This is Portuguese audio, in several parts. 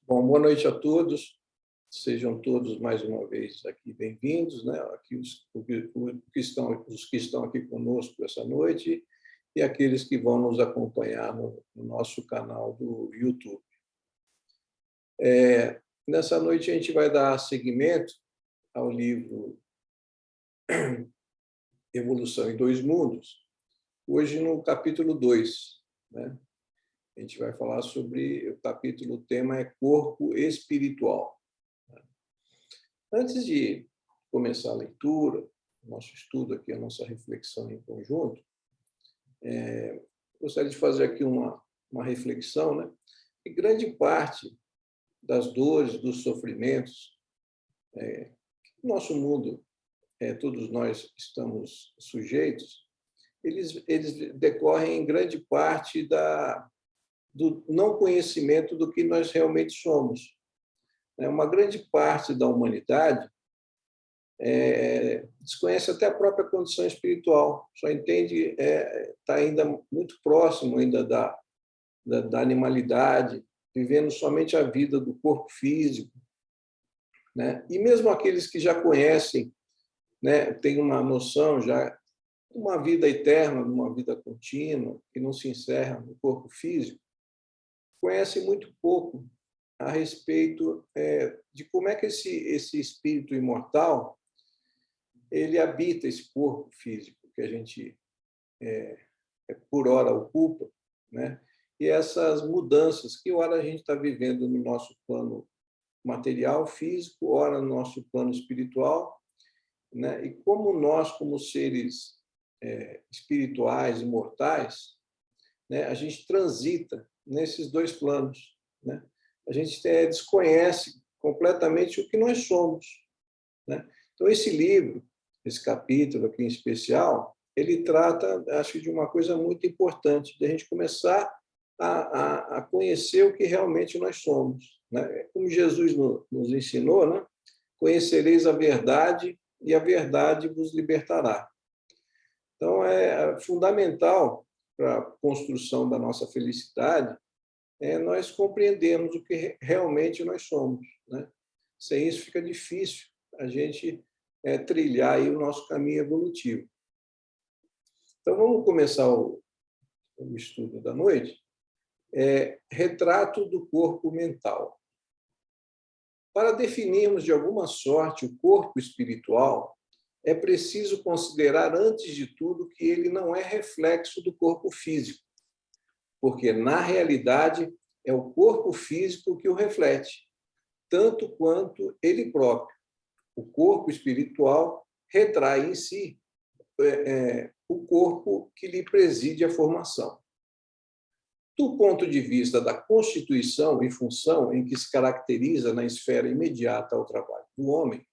Bom, boa noite a todos. Sejam todos mais uma vez aqui bem-vindos, né? Aqui os que estão aqui conosco essa noite e aqueles que vão nos acompanhar no nosso canal do YouTube. Nessa noite a gente vai dar seguimento ao livro Evolução em Dois Mundos, hoje no capítulo 2, né? A gente vai falar sobre o capítulo, o tema é corpo espiritual. Antes de começar a leitura, nosso estudo aqui, a nossa reflexão em conjunto, gostaria de fazer aqui uma reflexão, né? Que grande parte das dores, dos sofrimentos, que o nosso mundo, todos nós estamos sujeitos, eles decorrem em grande parte do não conhecimento do que nós realmente somos. Uma grande parte da humanidade desconhece até a própria condição espiritual, só entende, está ainda muito próximo ainda da animalidade, vivendo somente a vida do corpo físico, né? E mesmo aqueles que já conhecem, né, têm uma noção já de uma vida eterna, de uma vida contínua, que não se encerra no corpo físico, conhece muito pouco a respeito de como é que esse espírito imortal ele habita esse corpo físico que a gente por hora ocupa, né? E essas mudanças que ora a gente está vivendo no nosso plano material, físico, ora no nosso plano espiritual, né? E como nós, como seres espirituais, imortais, né, a gente transita nesses dois planos, né? A gente desconhece completamente o que nós somos, né? Então, esse livro, esse capítulo aqui em especial, ele trata, acho, de uma coisa muito importante, de a gente começar a conhecer o que realmente nós somos, né? Como Jesus nos ensinou, né? Conhecereis a verdade e a verdade vos libertará. Então, é fundamental para a construção da nossa felicidade nós compreendermos o que realmente nós somos, né? Sem isso fica difícil a gente trilhar aí o nosso caminho evolutivo. Então, vamos começar o estudo da noite. Retrato do corpo mental. Para definirmos de alguma sorte o corpo espiritual, é preciso considerar, antes de tudo, que ele não é reflexo do corpo físico, porque, na realidade, é o corpo físico que o reflete, tanto quanto ele próprio. O corpo espiritual retrai em si o corpo que lhe preside a formação. Do ponto de vista da constituição e função em que se caracteriza na esfera imediata ao trabalho do homem,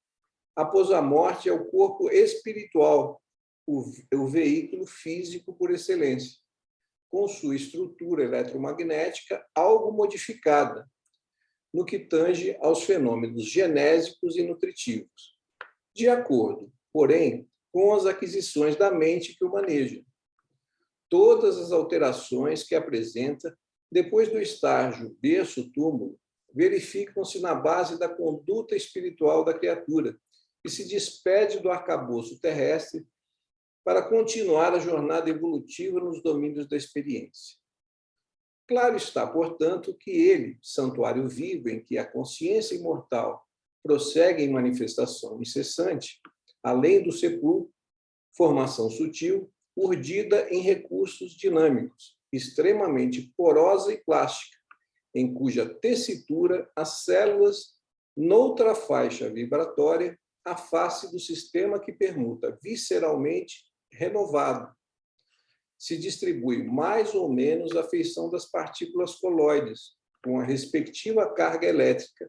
após a morte é o corpo espiritual, o veículo físico por excelência, com sua estrutura eletromagnética algo modificada, no que tange aos fenômenos genésicos e nutritivos, de acordo, porém, com as aquisições da mente que o maneja. Todas as alterações que apresenta, depois do estágio berço-túmulo, verificam-se na base da conduta espiritual da criatura, que se despede do arcabouço terrestre para continuar a jornada evolutiva nos domínios da experiência. Claro está, portanto, que ele, santuário vivo em que a consciência imortal prossegue em manifestação incessante, além do sepulcro, formação sutil, urdida em recursos dinâmicos, extremamente porosa e plástica, em cuja tessitura as células, noutra faixa vibratória, a face do sistema que permuta visceralmente renovado. Se distribui mais ou menos a feição das partículas coloides, com a respectiva carga elétrica,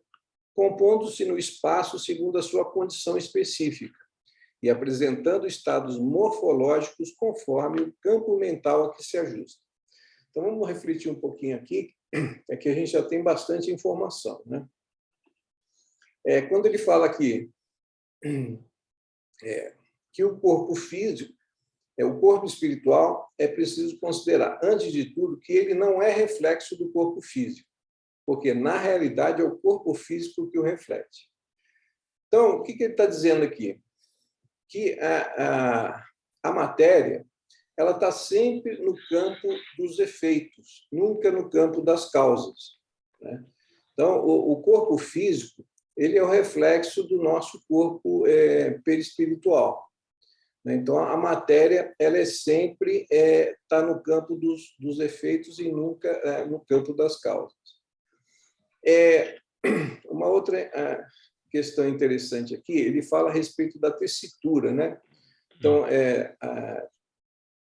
compondo-se no espaço segundo a sua condição específica e apresentando estados morfológicos conforme o campo mental a que se ajusta. Então, vamos refletir um pouquinho aqui, que a gente já tem bastante informação, né? Quando ele fala aqui que o corpo físico, o corpo espiritual, é preciso considerar, antes de tudo, que ele não é reflexo do corpo físico. porque, na realidade, é o corpo físico que o reflete. Então, o que ele está dizendo aqui? Que a matéria ela está sempre no campo dos efeitos, nunca no campo das causas, né? Então, o corpo físico ele é o reflexo do nosso corpo perispiritual, né? Então, a matéria ela é sempre está no campo dos efeitos e nunca no campo das causas. Uma outra questão interessante aqui, ele fala a respeito da tessitura, né? Então,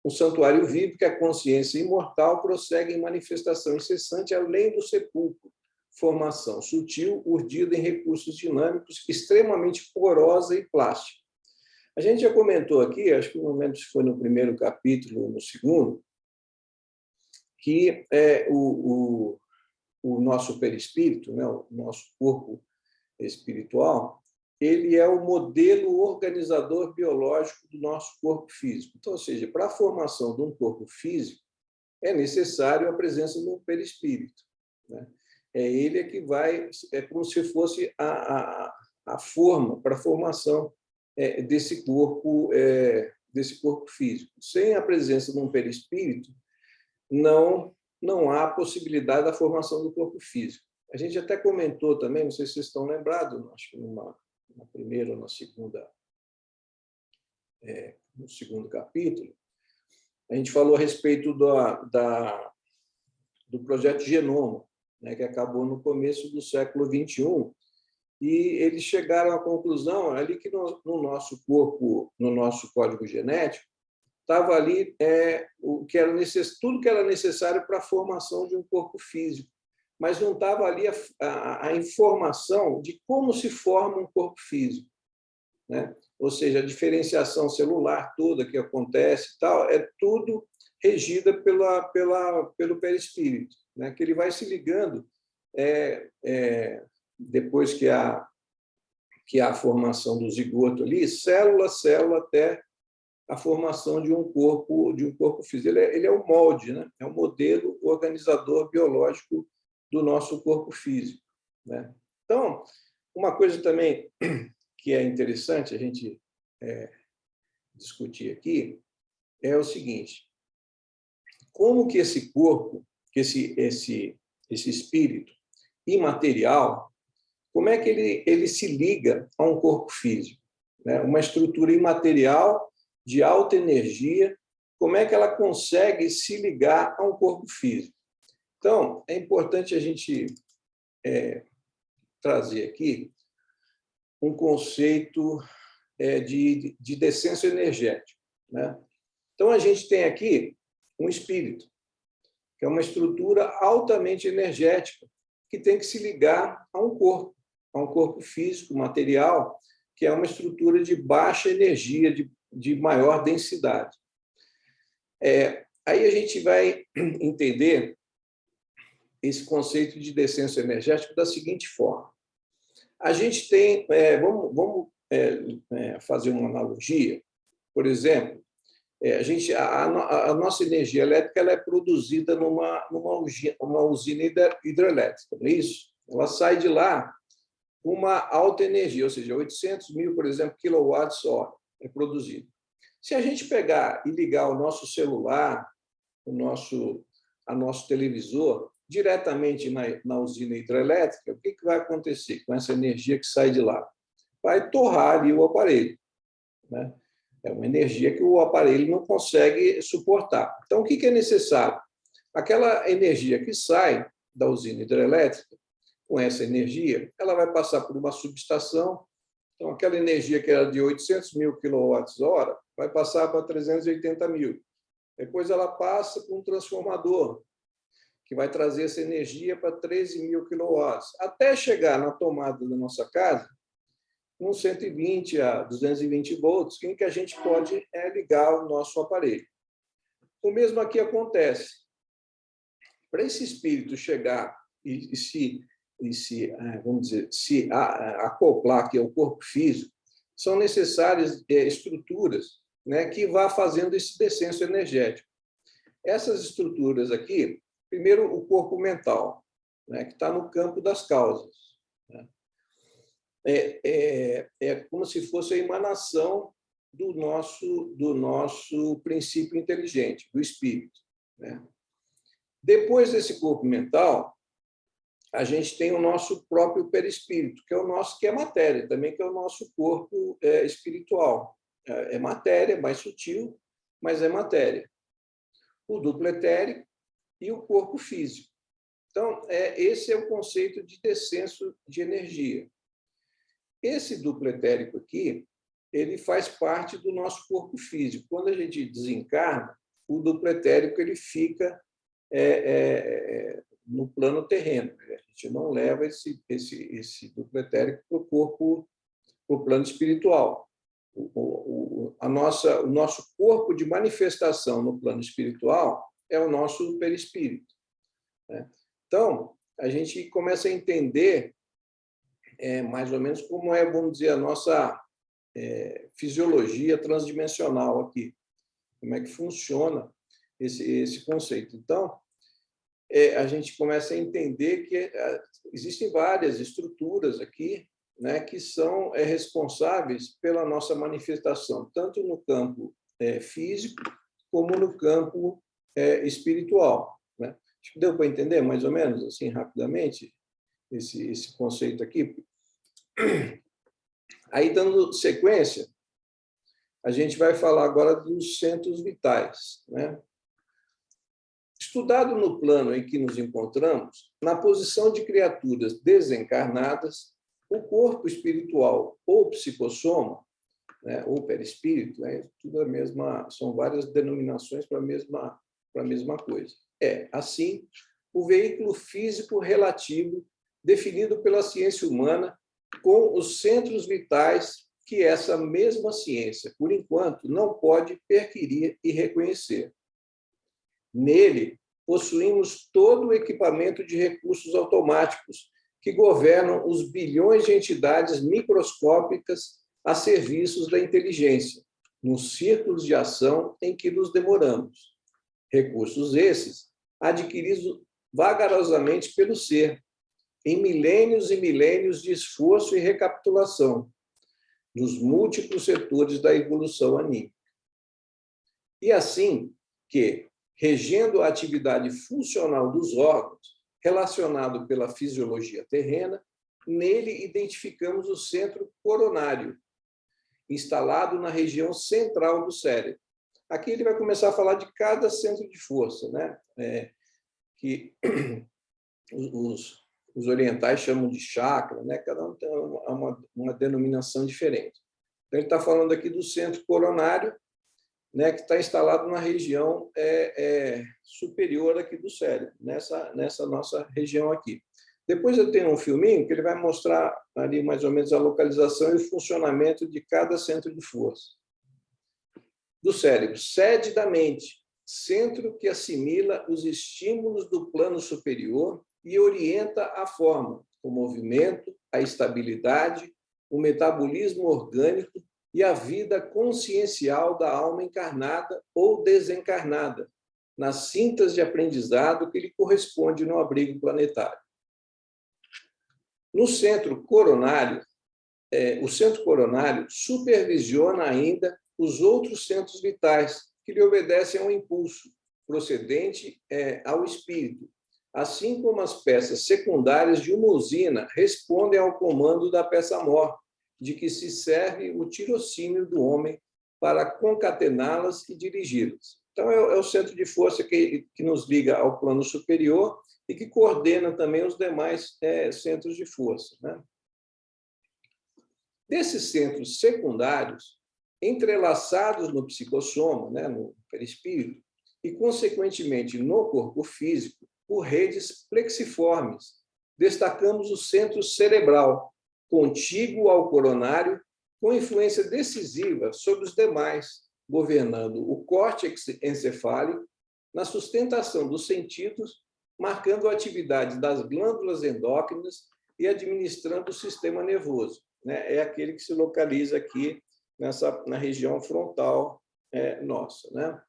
o santuário vive que a consciência imortal prossegue em manifestação incessante além do sepulcro, formação sutil, urdida em recursos dinâmicos, extremamente porosa e plástica. A gente já comentou aqui, acho que no momento foi no primeiro capítulo, no segundo, que o nosso perispírito, né, o nosso corpo espiritual, ele é o modelo organizador biológico do nosso corpo físico. Então, ou seja, para a formação de um corpo físico, é necessário a presença de um perispírito, né? É ele que vai, é como se fosse a forma para a formação desse corpo físico. Sem a presença de um perispírito, não há possibilidade da formação do corpo físico. A gente até comentou também, não sei se vocês estão lembrados, acho que na primeira ou na segunda, no segundo capítulo, a gente falou a respeito do projeto Genoma, né, que acabou no começo do século XXI, e eles chegaram à conclusão ali que no nosso corpo, no nosso código genético, estava ali tudo que era necessário para a formação de um corpo físico, mas não estava ali a informação de como se forma um corpo físico, né? Ou seja, a diferenciação celular toda que acontece, tal, é tudo regida pelo perispírito, né? Que ele vai se ligando depois que há a formação do zigoto ali, célula a célula, até a formação de um corpo físico. Ele é o molde, né? É o modelo organizador biológico do nosso corpo físico, né? Então, uma coisa também que é interessante a gente discutir aqui é o seguinte: como que esse corpo, que esse espírito imaterial, como é que ele se liga a um corpo físico, né? Uma estrutura imaterial de alta energia, como é que ela consegue se ligar a um corpo físico? Então, é importante a gente trazer aqui um conceito de descenso energético, né? Então, a gente tem aqui um espírito, que é uma estrutura altamente energética, que tem que se ligar a um corpo físico, material, que é uma estrutura de baixa energia, de maior densidade. Aí a gente vai entender esse conceito de descenso energético da seguinte forma. A gente tem, vamos fazer uma analogia, por exemplo, a nossa energia elétrica ela é produzida numa usina hidrelétrica, não é isso? Ela sai de lá com uma alta energia, ou seja, 800 mil, por exemplo, quilowatts-hora é produzido. Se a gente pegar e ligar o nosso celular, a nosso televisor, diretamente na usina hidrelétrica, o que vai acontecer com essa energia que sai de lá? Vai torrar ali o aparelho, né? É uma energia que o aparelho não consegue suportar. Então, o que é necessário? Aquela energia que sai da usina hidrelétrica, com essa energia, ela vai passar por uma subestação. Então, aquela energia que era de 800 mil quilowatts-hora vai passar para 380 mil. Depois ela passa por um transformador, que vai trazer essa energia para 13 mil quilowatts, até chegar na tomada da nossa casa, com 120 a 220 volts, em que a gente pode ligar o nosso aparelho. O mesmo aqui acontece. Para esse espírito chegar e se acoplar aqui ao corpo físico, são necessárias estruturas, né, que vá fazendo esse descenso energético. Essas estruturas aqui, primeiro, o corpo mental. né, que está no campo das causas, né? É como se fosse a emanação do nosso princípio inteligente, do espírito, né? Depois desse corpo mental, a gente tem o nosso próprio perispírito, que é matéria, também que é o nosso corpo espiritual. É matéria, mais sutil, mas é matéria. O duplo etérico e o corpo físico. Então, esse é o conceito de descenso de energia. Esse duplo etérico aqui, ele faz parte do nosso corpo físico. Quando a gente desencarna, o duplo etérico ele fica no plano terreno. A gente não leva esse duplo etérico para o corpo, para o plano espiritual. O nosso corpo de manifestação no plano espiritual é o nosso perispírito, né? Então, a gente começa a entender mais ou menos como vamos dizer, a nossa fisiologia transdimensional aqui, como é que funciona esse conceito. Então, a gente começa a entender que existem várias estruturas aqui, né, que são responsáveis pela nossa manifestação, tanto no campo físico como no campo espiritual, né? Acho que deu para entender mais ou menos, assim, rapidamente, esse conceito aqui. Aí, dando sequência, a gente vai falar agora dos centros vitais, né? Estudado no plano em que nos encontramos, na posição de criaturas desencarnadas, o corpo espiritual ou psicossoma, né, ou perispírito, né, tudo são várias denominações para a mesma coisa. Assim, o veículo físico relativo definido pela ciência humana com os centros vitais que essa mesma ciência, por enquanto, não pode perquirir e reconhecer. Nele, possuímos todo o equipamento de recursos automáticos que governam os bilhões de entidades microscópicas a serviços da inteligência, nos círculos de ação em que nos demoramos. Recursos esses adquiridos vagarosamente pelo ser, em milênios e milênios de esforço e recapitulação, nos múltiplos setores da evolução anímica. E assim que, regendo a atividade funcional dos órgãos, relacionado pela fisiologia terrena, nele identificamos o centro coronário, instalado na região central do cérebro. Aqui ele vai começar a falar de cada centro de força, né? Que os orientais chamam de chakra, né? Cada um tem uma denominação diferente. Então, ele está falando aqui do centro coronário, né, que está instalado na região superior aqui do cérebro, nessa nossa região aqui. Depois eu tenho um filminho que ele vai mostrar ali mais ou menos a localização e o funcionamento de cada centro de força. Do cérebro, sede da mente, centro que assimila os estímulos do plano superior e orienta a forma, o movimento, a estabilidade, o metabolismo orgânico e a vida consciencial da alma encarnada ou desencarnada, nas cintas de aprendizado que lhe corresponde no abrigo planetário. No centro coronário, o centro coronário supervisiona ainda os outros centros vitais, que lhe obedecem a um impulso procedente ao espírito, assim como as peças secundárias de uma usina respondem ao comando da peça-mor, de que se serve o tirocínio do homem para concatená-las e dirigi-las. Então, é o centro de força que nos liga ao plano superior e que coordena também os demais centros de força, né? Desses centros secundários, entrelaçados no psicossoma, né, no perispírito, e, consequentemente, no corpo físico, por redes plexiformes, destacamos o centro cerebral, contíguo ao coronário, com influência decisiva sobre os demais, governando o córtex encefálico na sustentação dos sentidos, marcando a atividade das glândulas endócrinas e administrando o sistema nervoso, né? É aquele que se localiza aqui na região frontal nossa, né?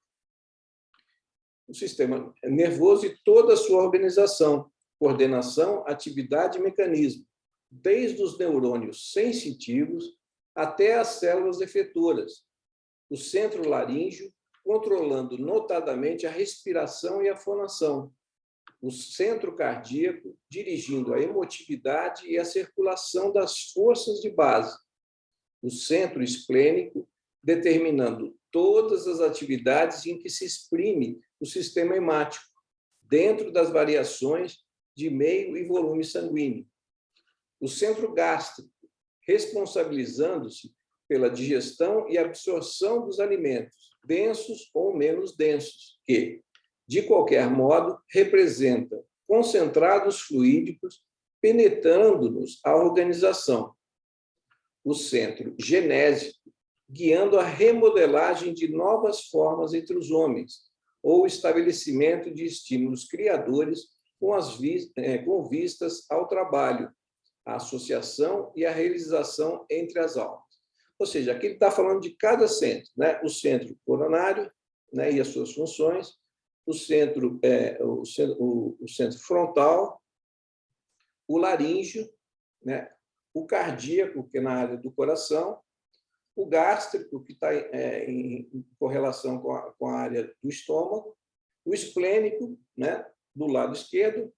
O sistema nervoso e toda a sua organização, coordenação, atividade e mecanismo, desde os neurônios sensitivos até as células efetoras. O centro laríngeo, controlando notadamente a respiração e a fonação. O centro cardíaco, dirigindo a emotividade e a circulação das forças de base. O centro esplênico, determinando todas as atividades em que se exprime o sistema hemático, dentro das variações de meio e volume sanguíneo. O centro gástrico, responsabilizando-se pela digestão e absorção dos alimentos, densos ou menos densos, que, de qualquer modo, representam concentrados fluídicos penetrando-nos a organização. O centro genésico, guiando a remodelagem de novas formas entre os homens, ou o estabelecimento de estímulos criadores com vistas ao trabalho, à associação e à realização entre as almas. Ou seja, aqui ele está falando de cada centro, né? O centro coronário, né, e as suas funções, o centro frontal, o laríngeo, né, o cardíaco, que é na área do coração, o gástrico, que está em correlação com a área do estômago, o esplênico, né, do lado esquerdo,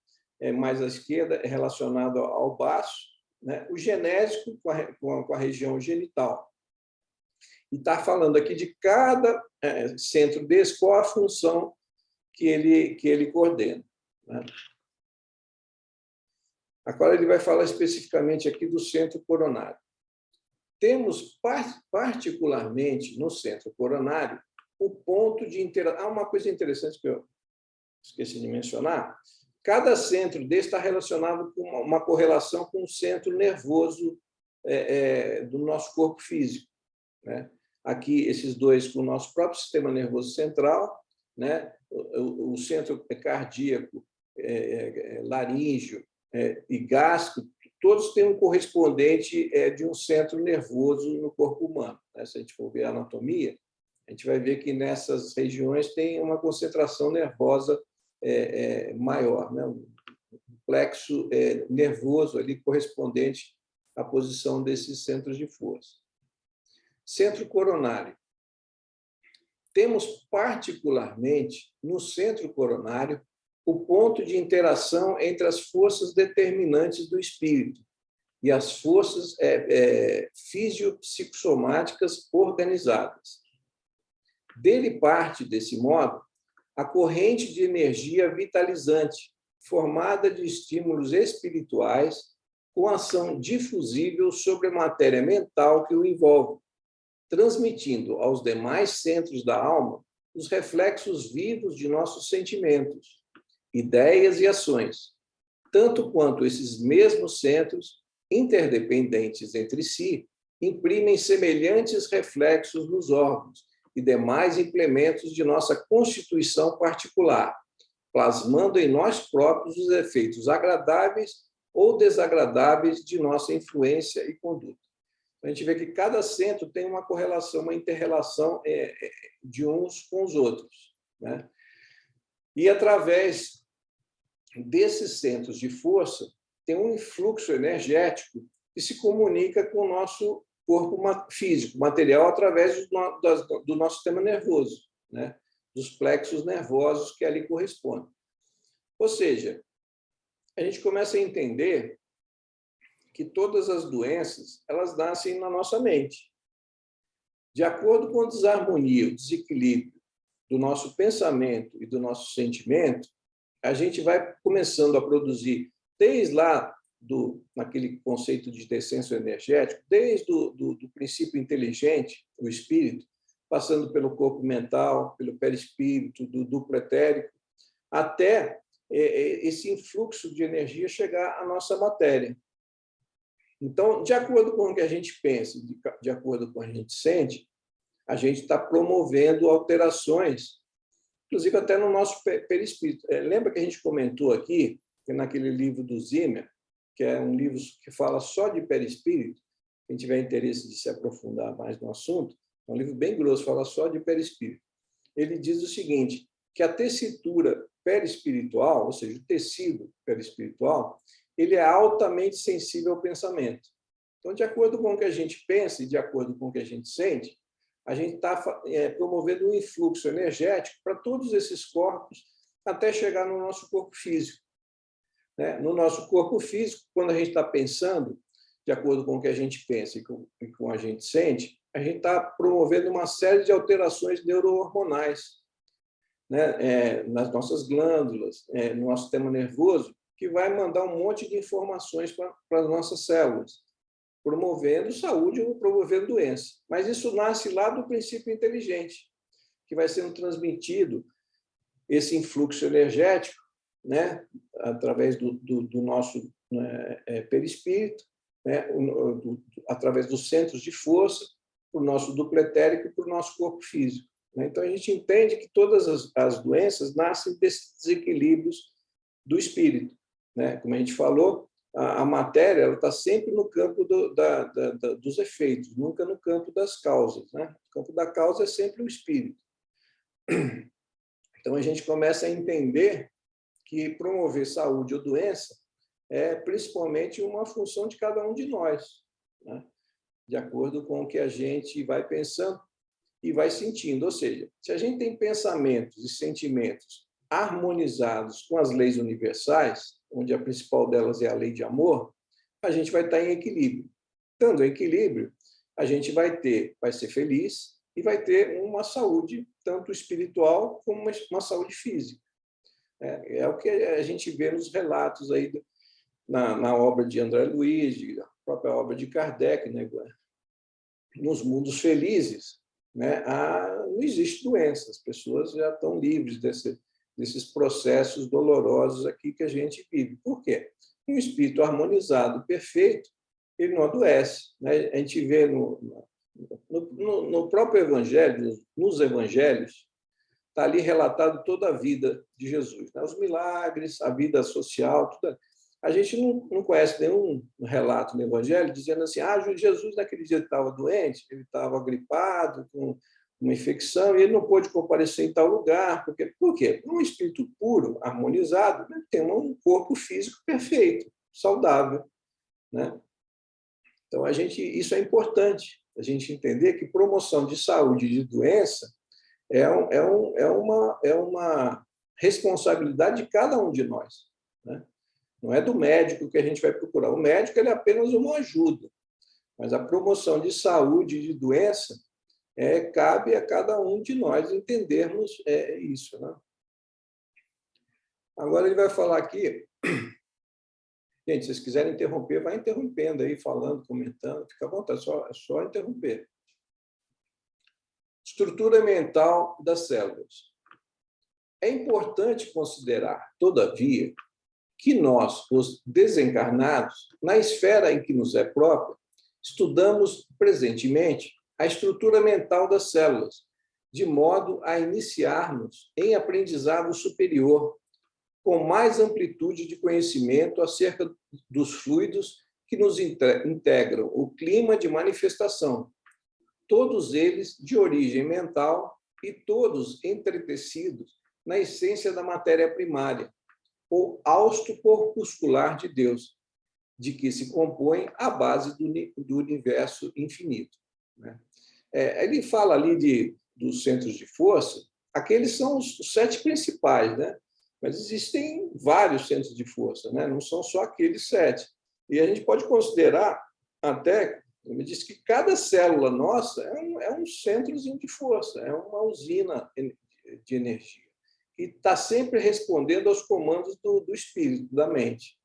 mais à esquerda, é relacionado ao baço, né, o genésico com a região genital. E está falando aqui de cada centro desse, qual a função que ele coordena, né? Agora ele vai falar especificamente aqui do centro coronário. Temos, particularmente no centro coronário, o ponto de interação. Uma coisa interessante que eu esqueci de mencionar: cada centro desse está relacionado com uma correlação com o centro nervoso do nosso corpo físico, né? Aqui, esses dois com o nosso próprio sistema nervoso central, né? O centro cardíaco, laríngeo e gástrico, todos têm um correspondente de um centro nervoso no corpo humano, né? Se a gente for ver a anatomia, a gente vai ver que nessas regiões tem uma concentração nervosa maior, né? Um plexo nervoso ali correspondente à posição desses centros de força. Centro coronário. Temos particularmente no centro coronário o ponto de interação entre as forças determinantes do espírito e as forças fisiopsicossomáticas organizadas. Dele parte, desse modo, a corrente de energia vitalizante, formada de estímulos espirituais com ação difusível sobre a matéria mental que o envolve, transmitindo aos demais centros da alma os reflexos vivos de nossos sentimentos, ideias e ações, tanto quanto esses mesmos centros, interdependentes entre si, imprimem semelhantes reflexos nos órgãos e demais implementos de nossa constituição particular, plasmando em nós próprios os efeitos agradáveis ou desagradáveis de nossa influência e conduta. A gente vê que cada centro tem uma correlação, uma inter-relação de uns com os outros, né? E, através desses centros de força, tem um influxo energético que se comunica com o nosso corpo físico, material, através do nosso sistema nervoso, né? Dos plexos nervosos que ali correspondem. Ou seja, a gente começa a entender que todas as doenças elas nascem na nossa mente. De acordo com a desarmonia, o desequilíbrio do nosso pensamento e do nosso sentimento, a gente vai começando a produzir, desde lá naquele conceito de descenso energético, desde do princípio inteligente, o espírito, passando pelo corpo mental, pelo perispírito, do duplo etérico, até esse influxo de energia chegar à nossa matéria. Então, de acordo com o que a gente pensa, de acordo com o que a gente sente, a gente está promovendo alterações, inclusive até no nosso perispírito. Lembra que a gente comentou aqui, que naquele livro do Zimmer, que é um livro que fala só de perispírito, quem tiver interesse de se aprofundar mais no assunto, é um livro bem grosso, fala só de perispírito. Ele diz o seguinte, que a tessitura perispiritual, ou seja, o tecido perispiritual, ele é altamente sensível ao pensamento. Então, de acordo com o que a gente pensa e de acordo com o que a gente sente, a gente está promovendo um influxo energético para todos esses corpos até chegar no nosso corpo físico. No nosso corpo físico, quando a gente está pensando, de acordo com o que a gente pensa e com o que a gente sente, a gente está promovendo uma série de alterações neurohormonais, nas nossas glândulas, no nosso sistema nervoso, que vai mandar um monte de informações para as nossas células, promovendo saúde ou promovendo doença. Mas isso nasce lá do princípio inteligente, que vai sendo transmitido esse influxo energético, através do nosso perispírito, através dos centros de força, para o nosso duplo etérico e para o nosso corpo físico. Então, a gente entende que todas as doenças nascem desses desequilíbrios do espírito. Como a gente falou, a matéria está sempre no campo dos efeitos, nunca no campo das causas. O campo da causa é sempre o espírito. Então, a gente começa a entender que promover saúde ou doença é principalmente uma função de cada um de nós, de acordo com o que a gente vai pensando e vai sentindo. Ou seja, se a gente tem pensamentos e sentimentos harmonizados com as leis universais, onde a principal delas é a lei de amor, a gente vai estar em equilíbrio. Estando em equilíbrio, a gente vai ser feliz e vai ter uma saúde, tanto espiritual como uma saúde física. É o que a gente vê nos relatos aí na obra de André Luiz, na própria obra de Kardec, nos mundos felizes, não existe doença, as pessoas já estão livres desses processos dolorosos aqui que a gente vive. Por quê? Um espírito harmonizado, perfeito, ele não adoece. A gente vê no próprio Evangelho, nos Evangelhos, está ali relatado toda a vida de Jesus, os milagres, a vida social, tudo. A gente não conhece nenhum relato no Evangelho dizendo assim: Jesus naquele dia estava doente, ele estava gripado, com uma infecção, e ele não pôde comparecer em tal lugar. Por quê? Um espírito puro, harmonizado, tem um corpo físico perfeito, saudável. Então, isso é importante, a gente entender que promoção de saúde e de doença é uma responsabilidade de cada um de nós. Não é do médico que a gente vai procurar. O médico ele é apenas uma ajuda, mas a promoção de saúde e de doença cabe a cada um de nós entendermos isso. Agora ele vai falar aqui. Gente, se vocês quiserem interromper, vai interrompendo aí, falando, comentando, fica à vontade, é só interromper. Estrutura mental das células. É importante considerar, todavia, que nós, os desencarnados, na esfera em que nos é própria, estudamos presentemente a estrutura mental das células, de modo a iniciarmos em aprendizado superior, com mais amplitude de conhecimento acerca dos fluidos que nos integram o clima de manifestação, todos eles de origem mental e todos entretecidos na essência da matéria primária, ou hausto corpuscular de Deus, de que se compõe a base do universo infinito. Ele fala ali dos centros de força, aqueles são os 7 principais, mas existem vários centros de força, não são só aqueles 7. E a gente pode considerar até, me disse que cada célula nossa é um centrozinho de força, é uma usina de energia, que está sempre respondendo aos comandos do espírito, da mente.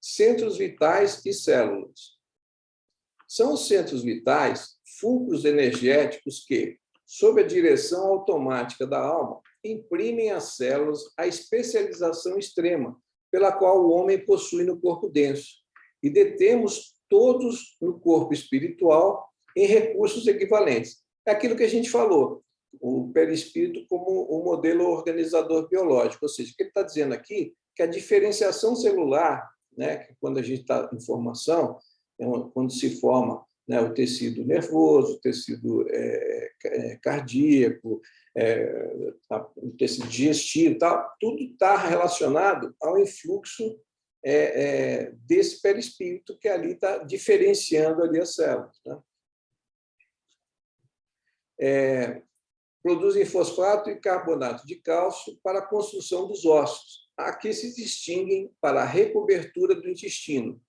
Centros vitais e células. São os centros vitais fulcros energéticos que, sob a direção automática da alma, imprimem às células a especialização extrema pela qual o homem possui no corpo denso, e detemos todos no corpo espiritual em recursos equivalentes. É aquilo que a gente falou, o perispírito como um modelo organizador biológico, ou seja, o que ele está dizendo aqui que a diferenciação celular, que quando a gente está em formação, quando se forma né? O tecido nervoso, o tecido cardíaco, o tecido digestivo, tal, tudo está relacionado ao influxo desse perispírito que ali está diferenciando ali as células, né? Produzem fosfato e carbonato de cálcio para a construção dos ossos. Aqui se distinguem para a recobertura do intestino.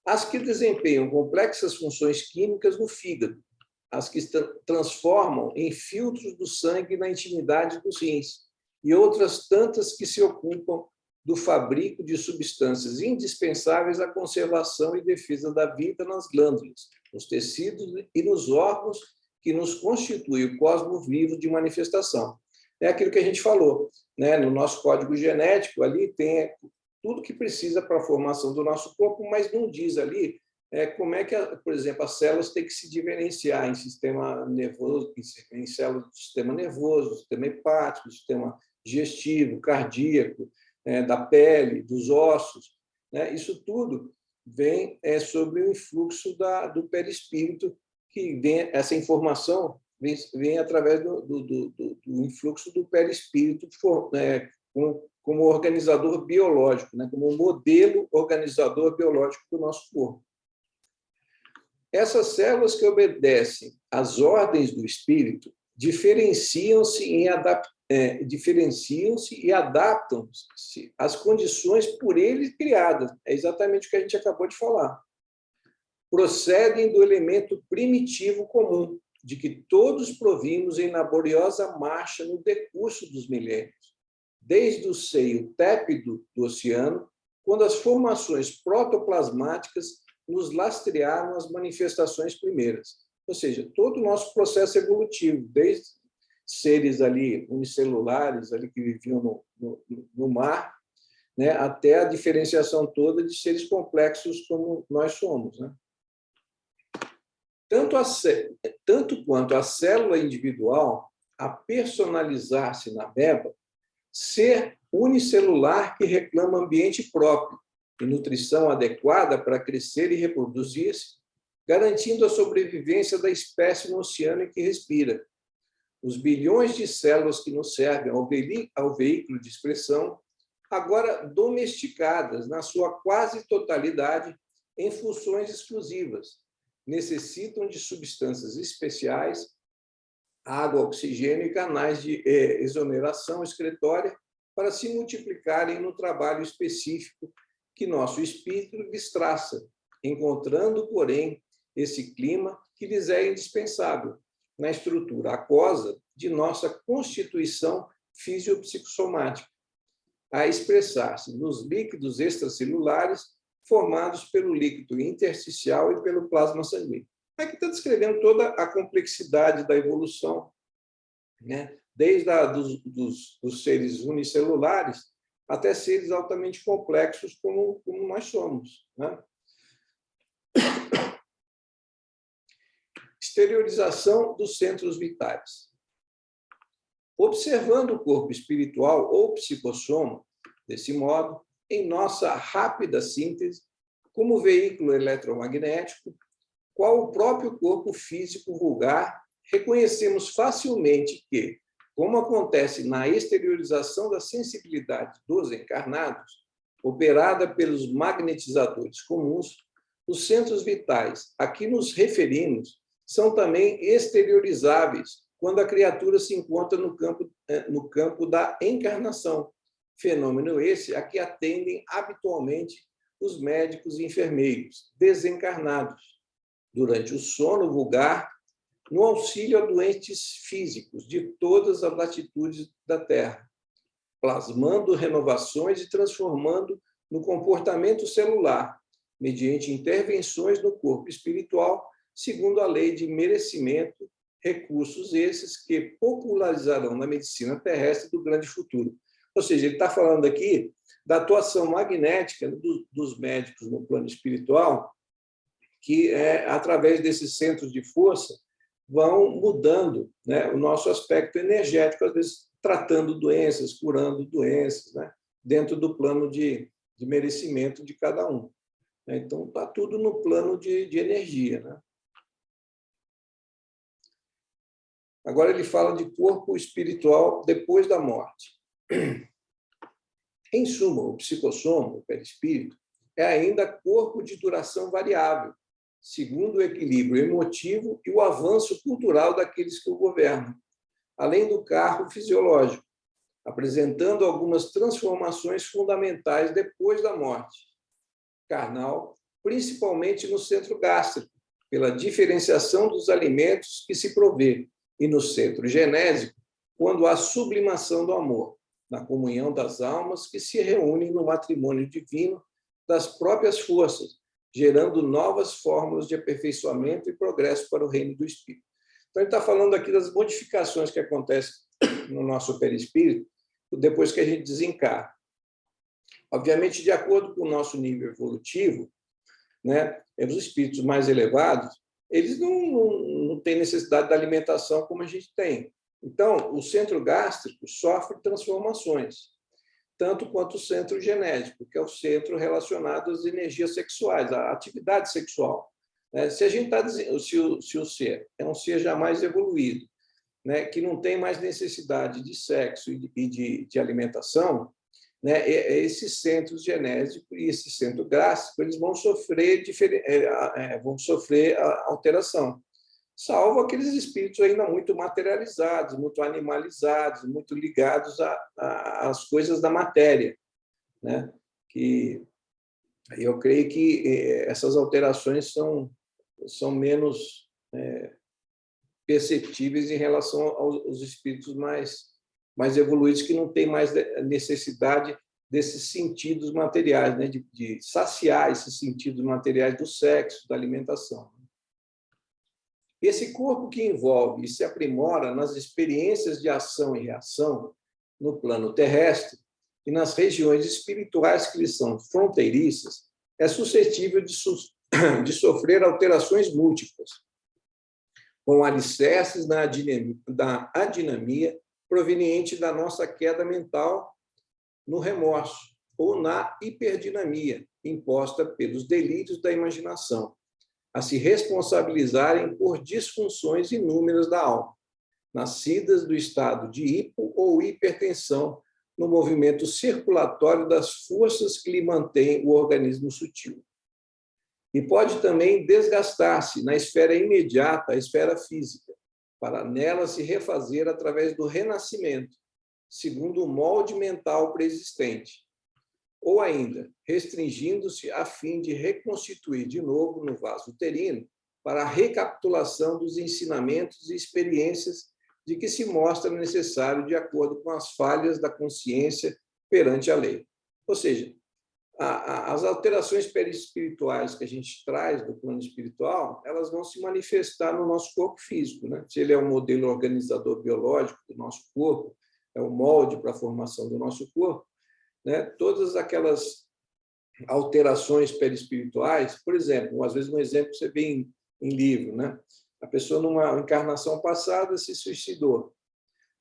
As que desempenham complexas funções químicas no fígado, as que transformam em filtros do sangue na intimidade dos rins, e outras tantas que se ocupam do fabrico de substâncias indispensáveis à conservação e defesa da vida nas glândulas, nos tecidos e nos órgãos que nos constitui o cosmos vivo de manifestação. É aquilo que a gente falou, né? No nosso código genético, ali tem tudo que precisa para a formação do nosso corpo, mas não diz ali como é que, por exemplo, as células têm que se diferenciar em sistema nervoso, em células do sistema nervoso, do sistema hepático, do sistema digestivo, cardíaco, da pele, dos ossos, né? Isso tudo vem sobre o influxo do perispírito, que vem, essa informação vem através do influxo do perispírito, como organizador biológico, né? Como modelo organizador biológico do nosso corpo. Essas células que obedecem às ordens do espírito diferenciam-se e adaptam-se às condições por ele criadas. É exatamente o que a gente acabou de falar. Procedem do elemento primitivo comum, de que todos provimos em laboriosa marcha no decurso dos milênios, desde o seio tépido do oceano, quando as formações protoplasmáticas nos lastrearam as manifestações primeiras. Ou seja, todo o nosso processo evolutivo, desde seres ali unicelulares ali que viviam no mar, né, até a diferenciação toda de seres complexos como nós somos, né? Tanto quanto a célula individual, a personalizar-se na beba, ser unicelular que reclama ambiente próprio e nutrição adequada para crescer e reproduzir-se, garantindo a sobrevivência da espécie no oceano em que respira. Os bilhões de células que nos servem ao veículo de expressão, agora domesticadas na sua quase totalidade em funções exclusivas, necessitam de substâncias especiais, água, oxigênio e canais de exoneração excretória para se multiplicarem no trabalho específico que nosso espírito lhes traça, encontrando, porém, esse clima que lhes é indispensável na estrutura aquosa de nossa constituição fisiopsicossomática, a expressar-se nos líquidos extracelulares formados pelo líquido intersticial e pelo plasma sanguíneo. Aqui está descrevendo toda a complexidade da evolução, né? Desde dos seres unicelulares até seres altamente complexos como nós somos, né? Exteriorização dos centros vitais. Observando o corpo espiritual ou psicossoma, desse modo, em nossa rápida síntese, como veículo eletromagnético, qual o próprio corpo físico vulgar, reconhecemos facilmente que, como acontece na exteriorização da sensibilidade dos encarnados, operada pelos magnetizadores comuns, os centros vitais a que nos referimos são também exteriorizáveis quando a criatura se encontra no campo da encarnação, fenômeno esse a que atendem habitualmente os médicos e enfermeiros desencarnados, durante o sono vulgar, no auxílio a doentes físicos de todas as latitudes da Terra, plasmando renovações e transformando no comportamento celular, mediante intervenções no corpo espiritual, segundo a lei de merecimento, recursos esses que popularizarão na medicina terrestre do grande futuro. Ou seja, ele está falando aqui da atuação magnética dos médicos no plano espiritual, que, através desses centros de força, vão mudando, né, o nosso aspecto energético, às vezes tratando doenças, curando doenças, né, dentro do plano de merecimento de cada um. Então, está tudo no plano de energia, né? Agora ele fala de corpo espiritual depois da morte. Em suma, o psicossoma, o perispírito, é ainda corpo de duração variável, segundo o equilíbrio emotivo e o avanço cultural daqueles que o governam, além do carro fisiológico, apresentando algumas transformações fundamentais depois da morte. Carnal, principalmente no centro gástrico, pela diferenciação dos alimentos que se provê, e no centro genésico, quando há sublimação do amor, na comunhão das almas que se reúnem no matrimônio divino das próprias forças, gerando novas fórmulas de aperfeiçoamento e progresso para o reino do espírito. Então, ele está falando aqui das modificações que acontecem no nosso perispírito depois que a gente desencarna. Obviamente, de acordo com o nosso nível evolutivo, né, os espíritos mais elevados, eles não têm necessidade da alimentação como a gente tem. Então, o centro gástrico sofre transformações, tanto quanto o centro genésico, que é o centro relacionado às energias sexuais, à atividade sexual. Se a gente está dizendo, se o ser é um ser jamais evoluído, né, que não tem mais necessidade de sexo e de alimentação, né, esses centros genésicos e esse centro gástrico eles vão sofrer alteração, salvo aqueles espíritos ainda muito materializados, muito animalizados, muito ligados às coisas da matéria, né? Que eu creio que essas alterações são menos perceptíveis em relação aos espíritos mais evoluídos, que não têm mais necessidade desses sentidos materiais, né? de saciar esses sentidos materiais do sexo, da alimentação. Esse corpo que envolve e se aprimora nas experiências de ação e reação no plano terrestre e nas regiões espirituais que lhe são fronteiriças, é suscetível de sofrer alterações múltiplas, com alicerces da adinamia proveniente da nossa queda mental no remorso ou na hiperdinamia imposta pelos delírios da imaginação, a se responsabilizarem por disfunções inúmeras da alma, nascidas do estado de hipo ou hipertensão no movimento circulatório das forças que lhe mantêm o organismo sutil. E pode também desgastar-se na esfera imediata, a esfera física, para nela se refazer através do renascimento, segundo o molde mental preexistente, ou ainda restringindo-se a fim de reconstituir de novo no vaso uterino para a recapitulação dos ensinamentos e experiências de que se mostra necessário de acordo com as falhas da consciência perante a lei. Ou seja, as alterações perispirituais que a gente traz do plano espiritual, elas vão se manifestar no nosso corpo físico, né? Se ele é um modelo organizador biológico do nosso corpo, é o molde para a formação do nosso corpo, né? Todas aquelas alterações perispirituais, por exemplo, às vezes um exemplo que você vê em livro, né? A pessoa numa encarnação passada se suicidou,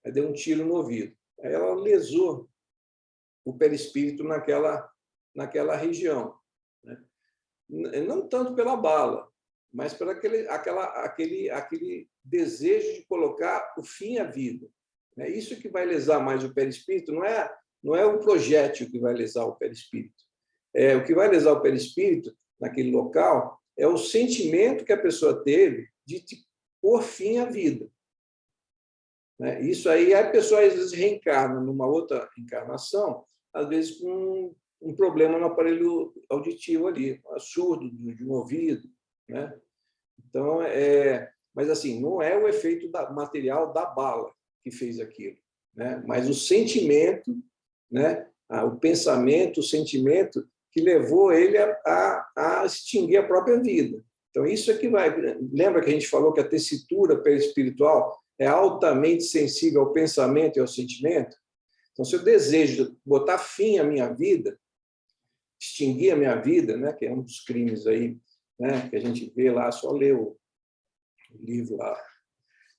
aí deu um tiro no ouvido, aí ela lesou o perispírito naquela região, né? Não tanto pela bala, mas por aquele desejo de colocar o fim à vida. É isso que vai lesar mais o perispírito, não é o projétil que vai lesar o perispírito. O que vai lesar o perispírito naquele local é o sentimento que a pessoa teve de pôr fim à vida. Isso aí, a pessoa às vezes reencarna numa outra encarnação, às vezes com um problema no aparelho auditivo ali, surdo de um ouvido, né? Então, mas assim, não é o efeito material da bala que fez aquilo, né? Mas o sentimento, né? O pensamento, o sentimento que levou ele a extinguir a própria vida. Então, isso é que vai... Lembra que a gente falou que a tessitura perispiritual é altamente sensível ao pensamento e ao sentimento? Então, se eu desejo botar fim à minha vida, extinguir a minha vida, né, que é um dos crimes aí, né, que a gente vê lá, só ler o livro lá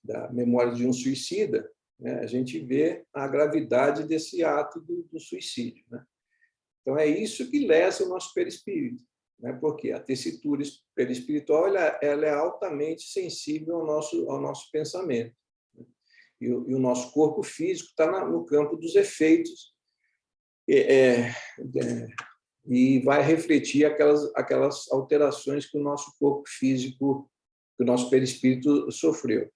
da Memória de um Suicida, né, a gente vê a gravidade desse ato do suicídio, né? Então, é isso que lesa o nosso perispírito, né? Porque a tessitura perispiritual ela é altamente sensível ao nosso pensamento. E o nosso corpo físico está no campo dos efeitos e vai refletir aquelas alterações que o nosso corpo físico, que o nosso perispírito sofreu.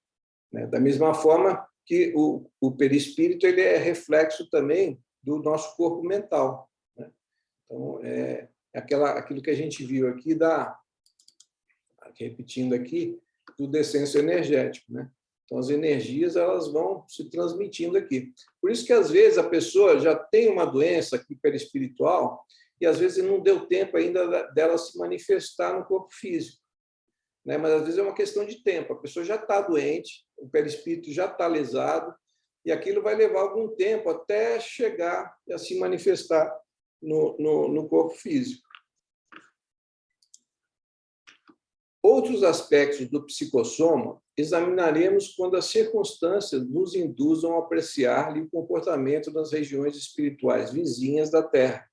Da mesma forma que o perispírito ele é reflexo também do nosso corpo mental. Então, aquilo que a gente viu aqui, repetindo aqui, do descenso energético. Então, as energias elas vão se transmitindo aqui. Por isso que, às vezes, a pessoa já tem uma doença aqui perispiritual e, às vezes, não deu tempo ainda dela se manifestar no corpo físico. Mas, às vezes, é uma questão de tempo. A pessoa já está doente, o perispírito já está lesado e aquilo vai levar algum tempo até chegar a se manifestar no corpo físico. Outros aspectos do psicossoma examinaremos quando as circunstâncias nos induzam a apreciar-lhe o comportamento nas regiões espirituais vizinhas da Terra,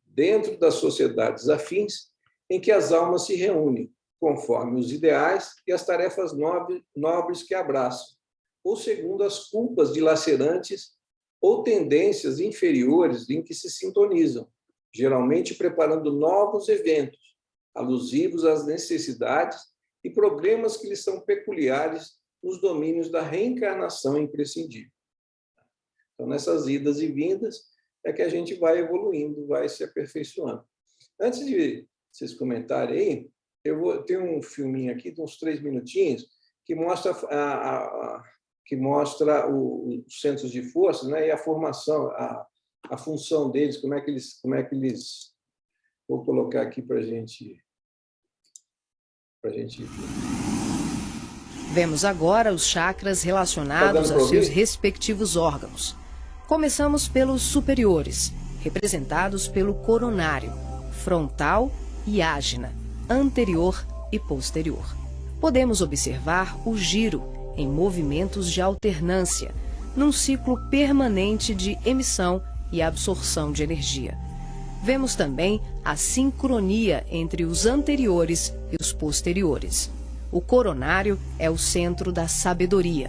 dentro das sociedades afins em que as almas se reúnem, conforme os ideais e as tarefas nobres que abraçam, ou segundo as culpas dilacerantes ou tendências inferiores em que se sintonizam, geralmente preparando novos eventos, alusivos às necessidades e problemas que lhes são peculiares nos domínios da reencarnação imprescindível. Então, nessas idas e vindas, é que a gente vai evoluindo, vai se aperfeiçoando. Antes de vocês comentarem aí, ter um filminho aqui de uns 3 minutinhos que mostra os centros de força, e a formação, a função deles, como é que eles vou colocar aqui para a gente ver. Vemos agora os chakras relacionados a seus respectivos órgãos. Começamos pelos superiores, representados pelo coronário, frontal e ágina, anterior e posterior. Podemos observar o giro em movimentos de alternância, num ciclo permanente de emissão e absorção de energia. Vemos também a sincronia entre os anteriores e os posteriores. O coronário é o centro da sabedoria.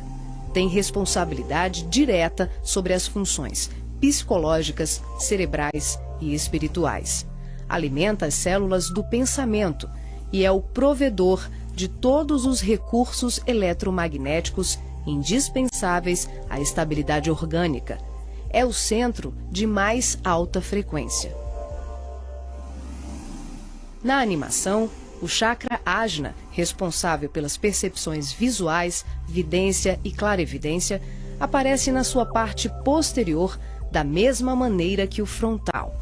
Tem responsabilidade direta sobre as funções psicológicas, cerebrais e espirituais. Alimenta as células do pensamento e é o provedor de todos os recursos eletromagnéticos indispensáveis à estabilidade orgânica. É o centro de mais alta frequência. Na animação, o chakra ágina, responsável pelas percepções visuais, vidência e clarevidência, aparece na sua parte posterior da mesma maneira que o frontal.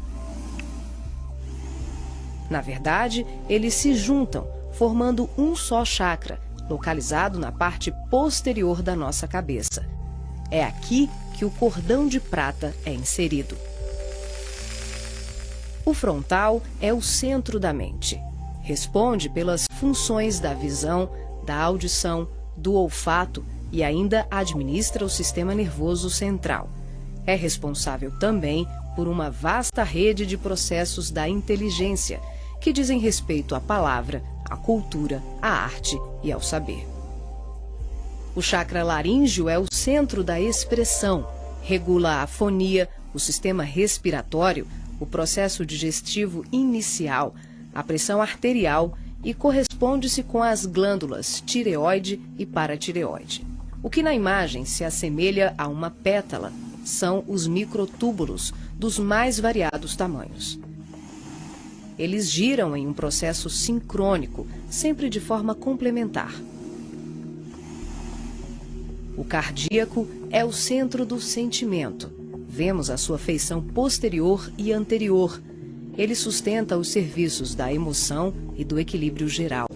Na verdade, eles se juntam, formando um só chakra, localizado na parte posterior da nossa cabeça. É aqui que o cordão de prata é inserido. O frontal é o centro da mente. Responde pelas funções da visão, da audição, do olfato e ainda administra o sistema nervoso central. É responsável também por uma vasta rede de processos da inteligência, que dizem respeito à palavra, à cultura, à arte e ao saber. O chakra laríngeo é o centro da expressão, regula a fonia, o sistema respiratório, o processo digestivo inicial, a pressão arterial e corresponde-se com as glândulas tireoide e paratireoide. O que na imagem se assemelha a uma pétala são os microtúbulos dos mais variados tamanhos. Eles giram em um processo sincrônico, sempre de forma complementar. O cardíaco é o centro do sentimento. Vemos a sua feição posterior e anterior. Ele sustenta os serviços da emoção e do equilíbrio geral.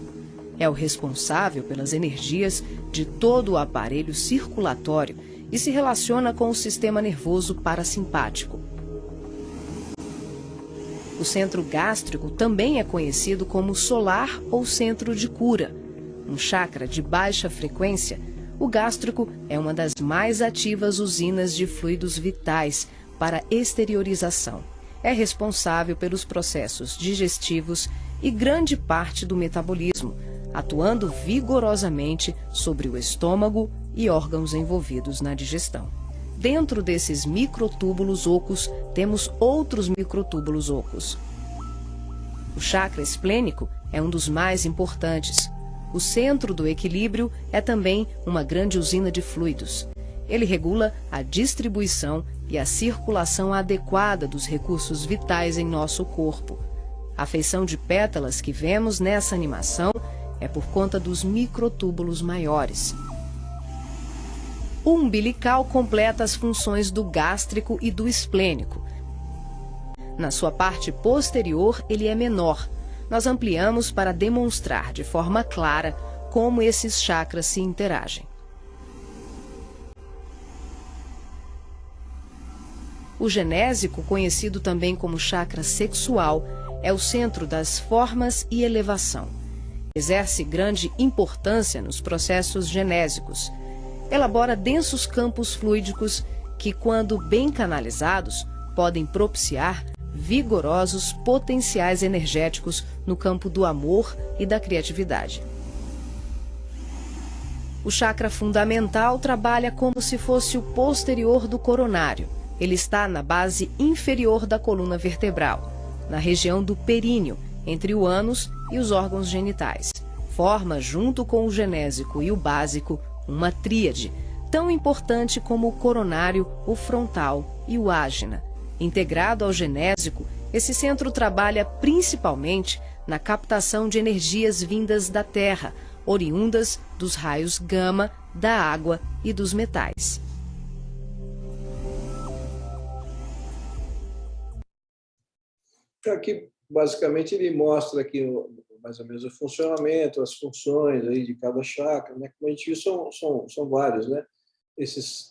É o responsável pelas energias de todo o aparelho circulatório e se relaciona com o sistema nervoso parasimpático. O centro gástrico também é conhecido como solar ou centro de cura. Um chakra de baixa frequência, o gástrico é uma das mais ativas usinas de fluidos vitais para exteriorização. É responsável pelos processos digestivos e grande parte do metabolismo, atuando vigorosamente sobre o estômago e órgãos envolvidos na digestão. Dentro desses microtúbulos ocos, temos outros microtúbulos ocos. O chakra esplênico é um dos mais importantes. O centro do equilíbrio é também uma grande usina de fluidos. Ele regula a distribuição e a circulação adequada dos recursos vitais em nosso corpo. A feição de pétalas que vemos nessa animação é por conta dos microtúbulos maiores. O umbilical completa as funções do gástrico e do esplênico. Na sua parte posterior, ele é menor. Nós ampliamos para demonstrar de forma clara como esses chakras se interagem. O genésico, conhecido também como chakra sexual, é o centro das formas e elevação. Exerce grande importância nos processos genésicos. Elabora densos campos fluídicos que, quando bem canalizados, podem propiciar vigorosos potenciais energéticos no campo do amor e da criatividade. O chakra fundamental trabalha como se fosse o posterior do coronário. Ele está na base inferior da coluna vertebral, na região do períneo, entre o ânus e os órgãos genitais. Forma, junto com o genésico e o básico, uma tríade, tão importante como o coronário, o frontal e o ágina. Integrado ao genésico, esse centro trabalha principalmente na captação de energias vindas da Terra, oriundas dos raios gama, da água e dos metais. Aqui, basicamente, ele mostra aqui mais ou menos o funcionamento, as funções aí de cada chakra, né? Como a gente viu, são vários, né? Esses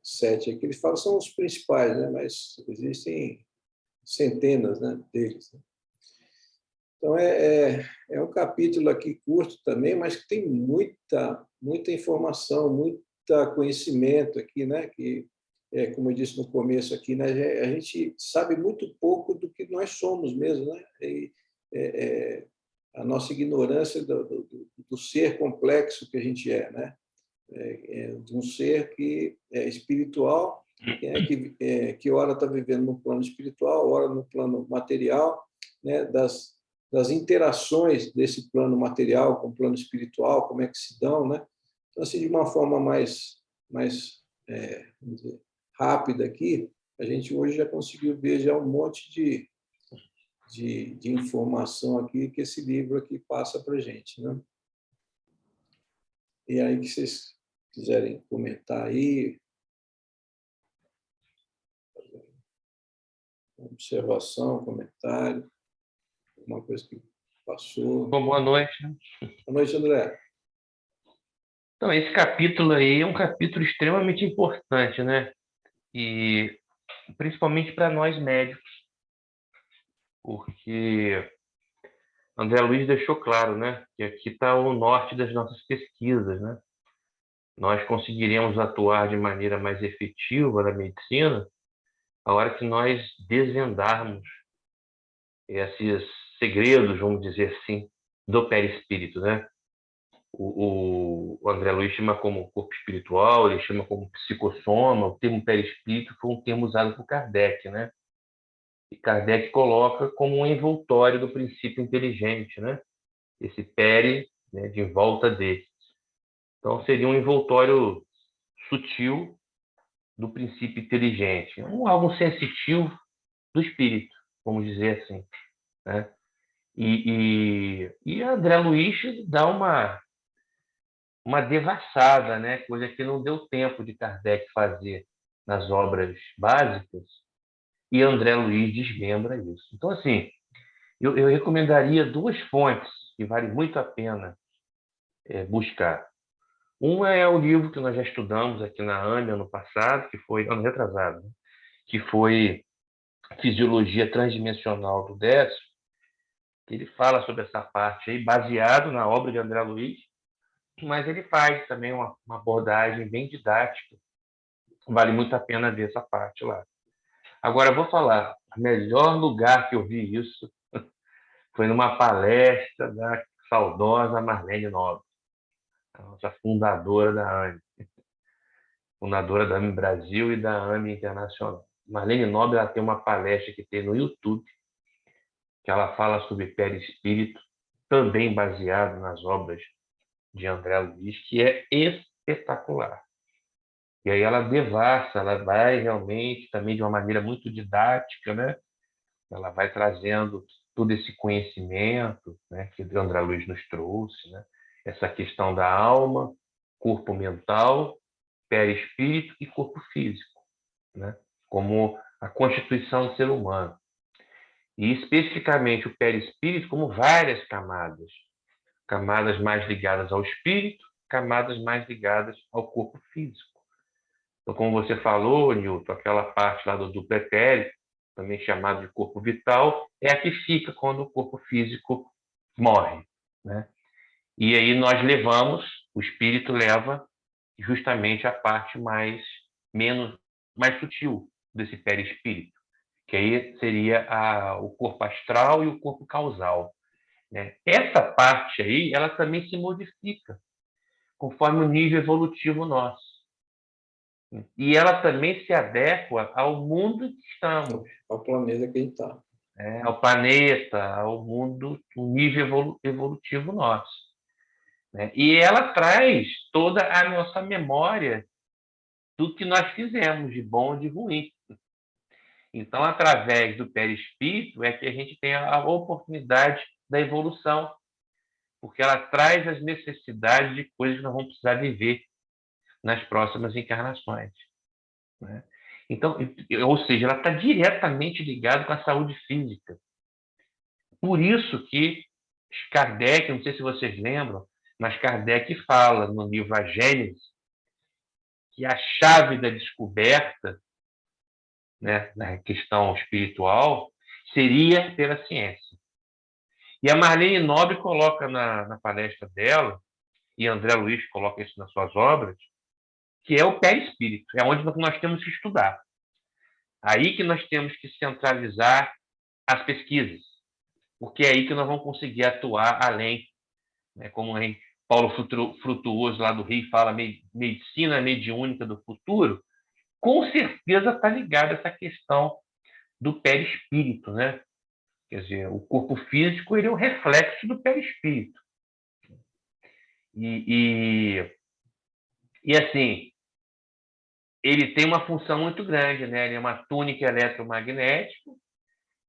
7 aqui, eles falam, são os principais, né? Mas existem centenas, né, deles. Então, é um capítulo aqui curto também, mas que tem muita informação, muito conhecimento aqui, né? Que, como eu disse no começo aqui, né? A gente sabe muito pouco do que nós somos mesmo, né? A nossa ignorância do ser complexo que a gente é, né? De um ser que é espiritual, que ora está vivendo no plano espiritual, ora no plano material, né? Das interações desse plano material com o plano espiritual, como é que se dão, né? Então, assim, de uma forma mais vamos dizer, rápida aqui, a gente hoje já conseguiu ver já um monte de informação aqui que esse livro aqui passa para a gente, né? E aí, que vocês quiserem comentar aí, observação, comentário, alguma coisa que passou. Bom, boa noite. Boa noite, André. Então, esse capítulo aí é um capítulo extremamente importante, né? E principalmente para nós médicos, porque André Luiz deixou claro, né, que aqui está o norte das nossas pesquisas, né? Nós conseguiremos atuar de maneira mais efetiva na medicina a hora que nós desvendarmos esses segredos, vamos dizer assim, do perispírito, né? O André Luiz chama como corpo espiritual, ele chama como psicossoma, o termo perispírito foi um termo usado por Kardec, né? E Kardec coloca como um envoltório do princípio inteligente, né? Esse peri, né, de em volta dele. Então, seria um envoltório sutil do princípio inteligente, algo sensitivo do espírito, vamos dizer assim, né? E André Luiz dá uma devassada, né? Coisa que não deu tempo de Kardec fazer nas obras básicas, e André Luiz desmembra isso. Então, assim, eu recomendaria 2 fontes que vale muito a pena buscar. Um é o livro que nós já estudamos aqui na AME ano passado, que foi, ano retrasado, né? Que foi Fisiologia Transdimensional do Décio, que ele fala sobre essa parte aí, baseado na obra de André Luiz, mas ele faz também uma abordagem bem didática. Vale muito a pena ver essa parte lá. Agora, eu vou falar, o melhor lugar que eu vi isso foi numa palestra da saudosa Marlene Nobre, a nossa fundadora da ANE. fundadora da AME Brasil e da AME Internacional. Marlene Nobre, ela tem uma palestra que tem no YouTube, que ela fala sobre perispírito, também baseado nas obras de André Luiz, que é espetacular. E aí ela devassa, ela vai realmente também de uma maneira muito didática, né? Ela vai trazendo todo esse conhecimento, né, que o André Luiz nos trouxe, né? Essa questão da alma, corpo mental, perispírito e corpo físico, né? Como a constituição do ser humano. E especificamente o perispírito como várias camadas. Camadas mais ligadas ao espírito, camadas mais ligadas ao corpo físico. Então, como você falou, Newton, aquela parte lá do duplo etérico, também chamado de corpo vital, é a que fica quando o corpo físico morre, né? E aí nós levamos, o espírito leva justamente a parte mais sutil desse perispírito, que aí seria o corpo astral e o corpo causal, né? Essa parte aí, ela também se modifica conforme o nível evolutivo nosso. E ela também se adequa ao mundo que estamos. Ao planeta que a gente está. Ao planeta, ao mundo, o nível evolutivo nosso. Né? E ela traz toda a nossa memória do que nós fizemos, de bom e de ruim. Então, através do perispírito, é que a gente tem a oportunidade da evolução, porque ela traz as necessidades de coisas que nós vamos precisar viver nas próximas encarnações. Né? Então, ou seja, ela está diretamente ligada com a saúde física. Por isso que Kardec, não sei se vocês lembram, mas Kardec fala no livro A Gênese que a chave da descoberta, né, na questão espiritual seria pela ciência. E a Marlene Nobre coloca na palestra dela, e André Luiz coloca isso nas suas obras, que é o perispírito, é onde nós temos que estudar. Aí que nós temos que centralizar as pesquisas, porque é aí que nós vamos conseguir atuar além, né? Como Paulo Frutuoso, lá do Rio, fala medicina mediúnica do futuro, com certeza está ligada a essa questão do perispírito, né? Quer dizer, o corpo físico ele é um reflexo do perispírito. E assim, ele tem uma função muito grande, né? Ele é uma túnica eletromagnética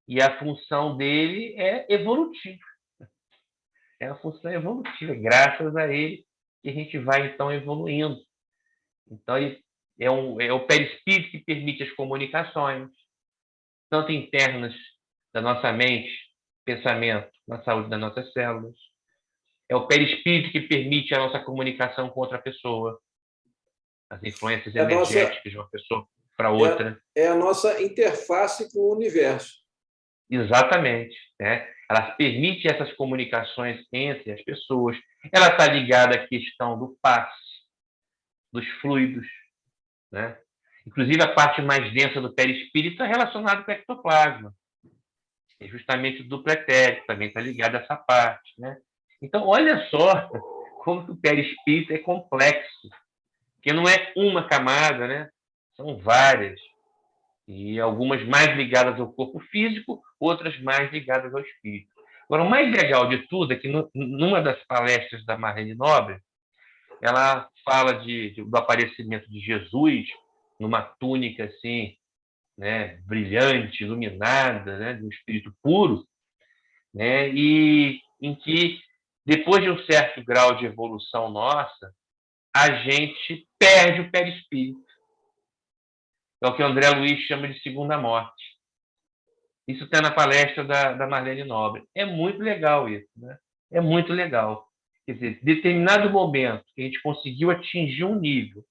e a função dele é evolutiva. É a função evolutiva, graças a ele que a gente vai, então, evoluindo. Então, ele é o perispírito que permite as comunicações, tanto internas da nossa mente, pensamento, na saúde das nossas células. É o perispírito que permite a nossa comunicação com outra pessoa, as influências energéticas de uma pessoa para outra. É a nossa interface com o universo. Exatamente. Né? Ela permite essas comunicações entre as pessoas. Ela está ligada à questão do passe, dos fluidos. Né? Inclusive, a parte mais densa do perispírito é relacionada com o ectoplasma. É justamente o duplo etérico, também está ligado a essa parte. Né? Então, olha só como o perispírito é complexo. Porque não é uma camada, né? São várias. E algumas mais ligadas ao corpo físico, outras mais ligadas ao espírito. Agora, o mais legal de tudo é que, numa das palestras da Marlene Nobre, ela fala do aparecimento de Jesus numa túnica assim, né, brilhante, iluminada, né, de um espírito puro, né, e em que, depois de um certo grau de evolução nossa, a gente perde o perispírito. É o que o André Luiz chama de segunda morte. Isso está na palestra da Marlene Nobre. É muito legal isso, né? É muito legal. Quer dizer, determinado momento que a gente conseguiu atingir um nível,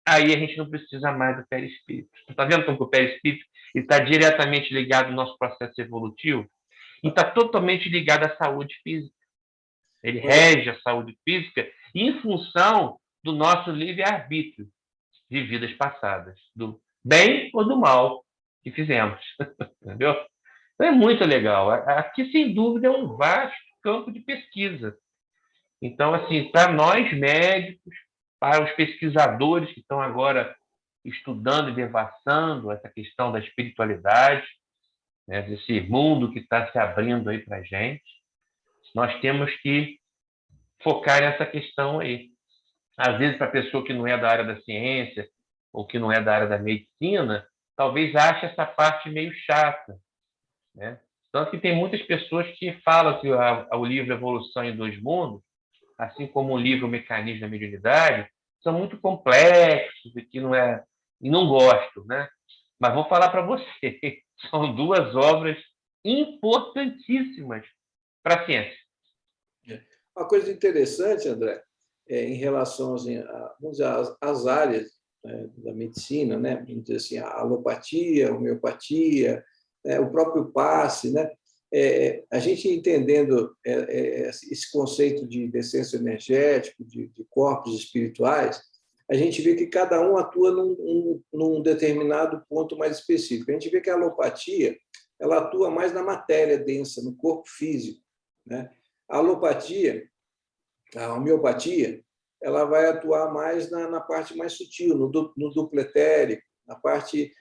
aí a gente não precisa mais do perispírito. Está vendo como o perispírito está diretamente ligado ao nosso processo evolutivo? E está totalmente ligado à saúde física. Ele rege a saúde física em função do nosso livre-arbítrio de vidas passadas, do bem ou do mal que fizemos. Entendeu? Então é muito legal. Aqui, sem dúvida, é um vasto campo de pesquisa. Então, assim, para nós médicos, para os pesquisadores que estão agora estudando e devassando essa questão da espiritualidade, né, desse mundo que está se abrindo aí para a gente. Nós temos que focar nessa questão aí. Às vezes, para a pessoa que não é da área da ciência ou que não é da área da medicina, talvez ache essa parte meio chata, né? Tanto que tem muitas pessoas que falam que o livro Evolução em Dois Mundos, assim como o livro Mecanismo da Mediunidade, são muito complexos e que não é, e não gosto, né? Mas vou falar para você, são duas obras importantíssimas para a ciência. Uma coisa interessante, André, em relação assim, vamos dizer, às áreas, né, da medicina, né? Vamos dizer assim, a alopatia, a homeopatia, o próprio passe, né? A gente entendendo esse conceito de descenso energético, de corpos espirituais, a gente vê que cada um atua num determinado ponto mais específico. A gente vê que a alopatia ela atua mais na matéria densa, no corpo físico, né? A alopatia, a homeopatia, ela vai atuar mais na parte mais sutil, no duplo etérico, na parte...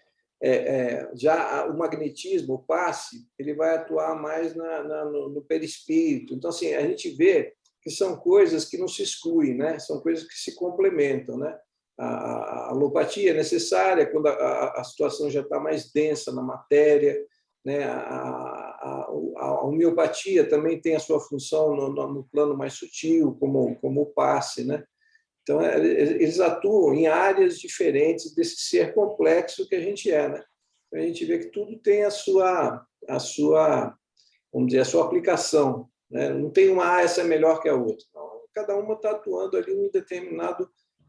já o magnetismo, o passe, ele vai atuar mais no perispírito. Então, assim, a gente vê que são coisas que não se excluem, né? São coisas que se complementam, né? A alopatia é necessária quando a situação já está mais densa na matéria, né? A homeopatia também tem a sua função no plano mais sutil, como o passe, né? Então, eles atuam em áreas diferentes desse ser complexo que a gente é, né? A gente vê que tudo tem a sua, vamos dizer, a sua aplicação, né? Não tem essa é melhor que a outra. Não, cada uma está atuando ali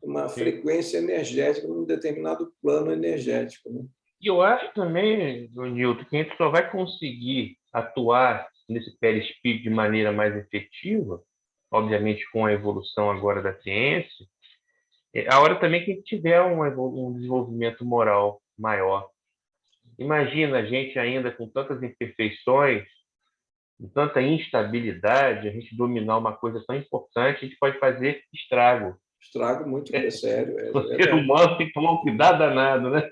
uma frequência energética, num determinado plano energético, né? E eu acho também, Nilton, que a gente só vai conseguir atuar nesse perispírito de maneira mais efetiva, obviamente com a evolução agora da ciência, a hora também que a gente tiver um desenvolvimento moral maior. Imagina a gente ainda com tantas imperfeições, com tanta instabilidade, a gente dominar uma coisa tão importante, a gente pode fazer estrago. Estrago muito sério. O ser humano tem que tomar um cuidado danado, né?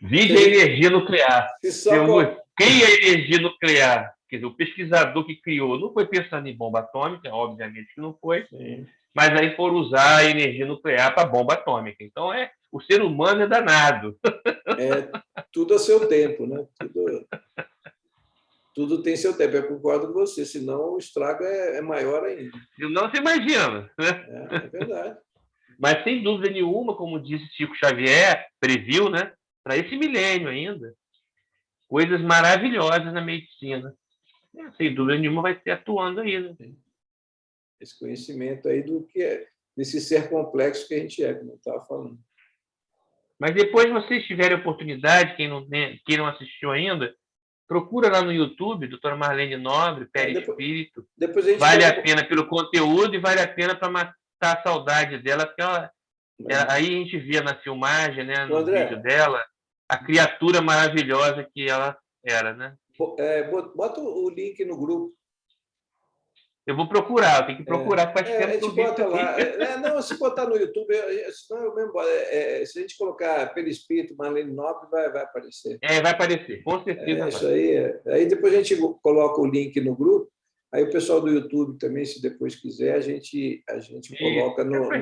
Vide a energia nuclear. Cria a energia nuclear. Quer dizer, o pesquisador que criou não foi pensando em bomba atômica, obviamente que não foi, sim, mas aí foram usar a energia nuclear para bomba atômica. Então, o ser humano é danado. Tudo a seu tempo, né? Tudo tem seu tempo. Eu concordo com você, senão o estrago é maior ainda. Não se imagina, né? É verdade. Mas, sem dúvida nenhuma, como disse Chico Xavier, previu, né? Para esse milênio ainda, coisas maravilhosas na medicina. Sem dúvida nenhuma vai ser atuando aí, né? Esse conhecimento aí do que é desse ser complexo que a gente é, como eu estava falando. Mas depois, vocês tiverem oportunidade, quem não assistiu ainda, procura lá no YouTube, doutora Marlene Nobre, Perispírito. Vale a pena pelo conteúdo e vale a pena para matar a saudade dela, porque aí a gente via na filmagem, né, no vídeo dela, a criatura maravilhosa que ela era, né? Bota o link no grupo. Eu vou procurar, eu tenho que procurar. A gente bota lá. Não, se botar no YouTube, senão eu mesmo. Se a gente colocar Perispírito, Marlene Nobre, vai aparecer. Vai aparecer, com certeza. Isso aí. Aí depois a gente coloca o link no grupo. Aí o pessoal do YouTube também, se depois quiser, a gente coloca no. A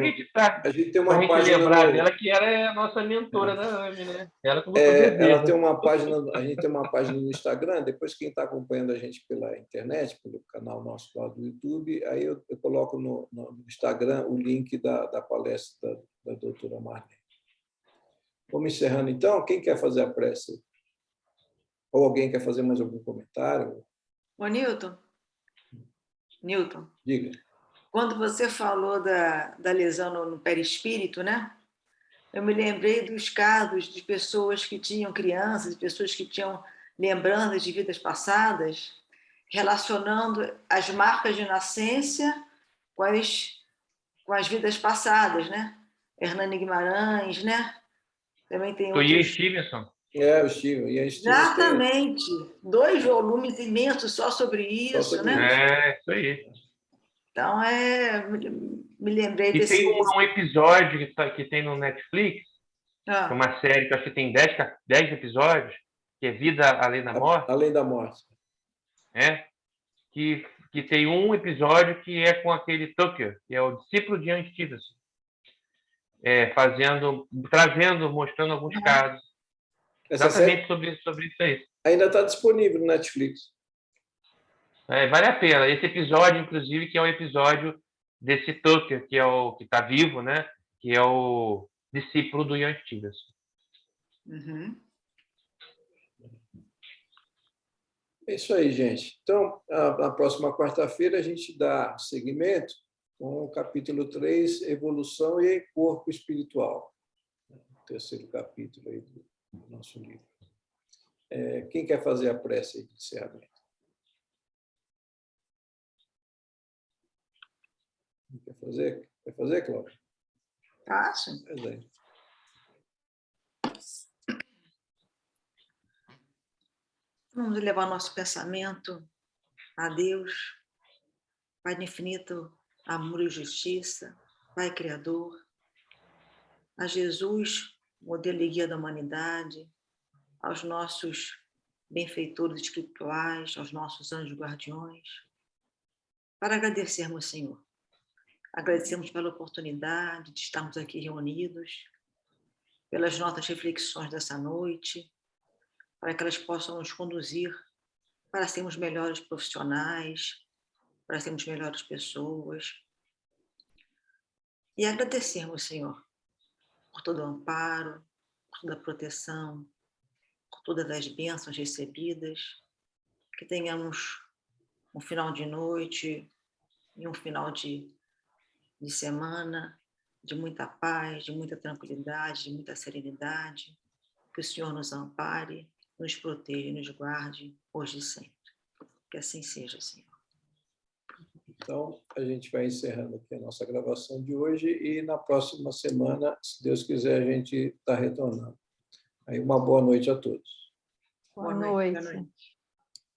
gente tem uma página. Lembrar dela que ela é a nossa mentora da AME, né? Ela tem uma página, a gente tem uma página no Instagram. Depois, quem está acompanhando a gente pela internet, pelo canal nosso lá do YouTube, aí eu coloco no Instagram o link da palestra da doutora Marlene. Vamos encerrando então. Quem quer fazer a prece? Ou alguém quer fazer mais algum comentário? Ô, Nilton, diga. Quando você falou da lesão no perispírito, né? Eu me lembrei dos casos de pessoas que tinham crianças, de pessoas que tinham lembranças de vidas passadas, relacionando as marcas de nascença com as vidas passadas, né? Hernani Guimarães, né? Também tem outros... Ian Stevenson. O Steven. Exatamente. 2 volumes imensos só sobre isso, né? Isso aí. Então, me lembrei E desse... tem um episódio que tem no Netflix, Ah. que é uma série que eu acho que tem 10 episódios, que é Vida Além da Morte. Além da Morte. Que tem um episódio que é com aquele Tucker, que é o discípulo de Ian Stevenson, mostrando alguns casos. Exatamente sobre isso aí. Ainda está disponível no Netflix. Vale a pena. Esse episódio, inclusive, que é o episódio desse Tucker, que está vivo, né? Que é o discípulo do Ian Stevenson. Uhum. É isso aí, gente. Então, na próxima quarta-feira, a gente dá seguimento com o capítulo 3, Evolução e Corpo Espiritual. O terceiro capítulo aí do nosso livro. Quem quer fazer a prece de encerramento? Quer fazer? Quer fazer, Cláudia? Faço. Pois é. Vamos levar nosso pensamento a Deus, Pai do infinito amor e justiça, Pai Criador, a Jesus, modelo e guia da humanidade, aos nossos benfeitores espirituais, aos nossos anjos guardiões, para agradecermos, Senhor. Agradecemos pela oportunidade de estarmos aqui reunidos, pelas nossas reflexões dessa noite, para que elas possam nos conduzir para sermos melhores profissionais, para sermos melhores pessoas. E agradecermos, Senhor, por todo o amparo, por toda a proteção, por todas as bênçãos recebidas, que tenhamos um final de noite e um final de semana de muita paz, de muita tranquilidade, de muita serenidade. Que o Senhor nos ampare, nos proteja e nos guarde hoje e sempre. Que assim seja, Senhor. Então, a gente vai encerrando aqui a nossa gravação de hoje e na próxima semana, se Deus quiser, a gente está retornando. Aí, uma boa noite a todos. Boa noite. Boa noite.